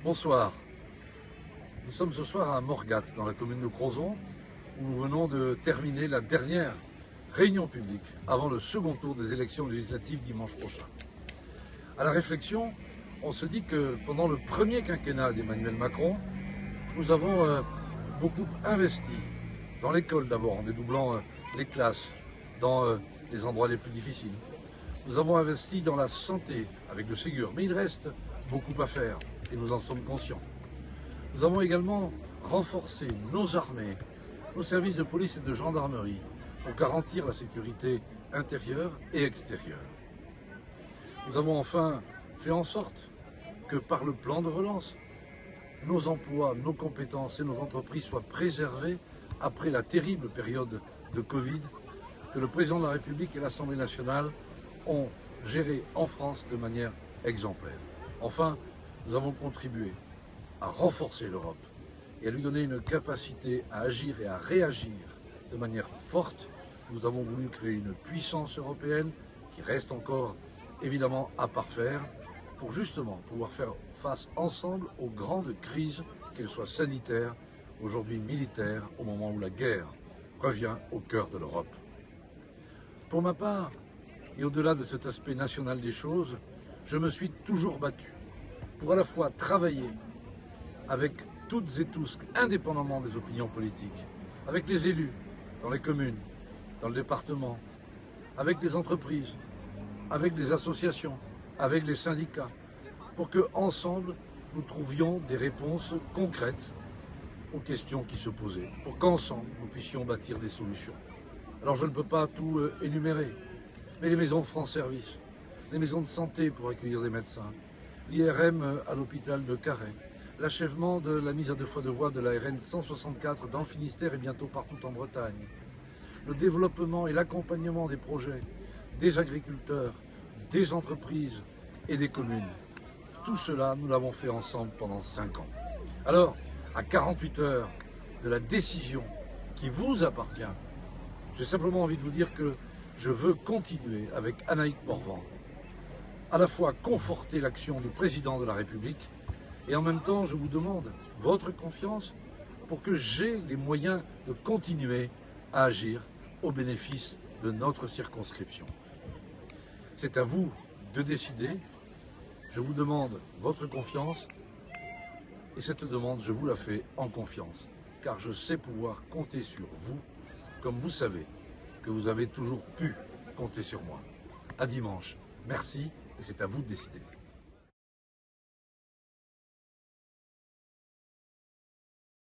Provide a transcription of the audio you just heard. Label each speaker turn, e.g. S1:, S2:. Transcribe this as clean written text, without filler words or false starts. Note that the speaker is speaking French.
S1: Bonsoir. Nous sommes ce soir à Morgat, dans la commune de Crozon, où nous venons de terminer la dernière réunion publique avant le second tour des élections législatives dimanche prochain. À la réflexion, on se dit que pendant le premier quinquennat d'Emmanuel Macron, nous avons beaucoup investi dans l'école d'abord, en dédoublant les classes dans les endroits les plus difficiles. Nous avons investi dans la santé avec le Ségur, mais il reste beaucoup à faire et nous en sommes conscients. Nous avons également renforcé nos armées, nos services de police et de gendarmerie pour garantir la sécurité intérieure et extérieure. Nous avons enfin fait en sorte que par le plan de relance, nos emplois, nos compétences et nos entreprises soient préservés après la terrible période de Covid que le président de la République et l'Assemblée nationale ont géré en France de manière exemplaire. Enfin, nous avons contribué à renforcer l'Europe et à lui donner une capacité à agir et à réagir de manière forte. Nous avons voulu créer une puissance européenne qui reste encore évidemment à parfaire pour justement pouvoir faire face ensemble aux grandes crises, qu'elles soient sanitaires, aujourd'hui militaires, au moment où la guerre revient au cœur de l'Europe. Pour ma part, et au-delà de cet aspect national des choses, je me suis toujours battu pour à la fois travailler avec toutes et tous, indépendamment des opinions politiques, avec les élus dans les communes, dans le département, avec les entreprises, avec les associations, avec les syndicats, pour que ensemble nous trouvions des réponses concrètes aux questions qui se posaient, pour qu'ensemble nous puissions bâtir des solutions. Alors je ne peux pas tout énumérer, mais les maisons France Service, les maisons de santé pour accueillir des médecins, l'IRM à l'hôpital de Carhaix, l'achèvement de la mise à 2 fois 2 voies de la RN 164 dans le Finistère et bientôt partout en Bretagne, le développement et l'accompagnement des projets des agriculteurs, des entreprises et des communes. Tout cela, nous l'avons fait ensemble pendant 5 ans. Alors, à 48 heures de la décision qui vous appartient, j'ai simplement envie de vous dire que je veux continuer avec Anaïk Morvan, à la fois conforter l'action du président de la République et en même temps je vous demande votre confiance pour que j'ai les moyens de continuer à agir au bénéfice de notre circonscription. C'est à vous de décider, je vous demande votre confiance et cette demande je vous la fais en confiance car je sais pouvoir compter sur vous comme vous savez que vous avez toujours pu compter sur moi. À dimanche. Merci et c'est à vous de décider.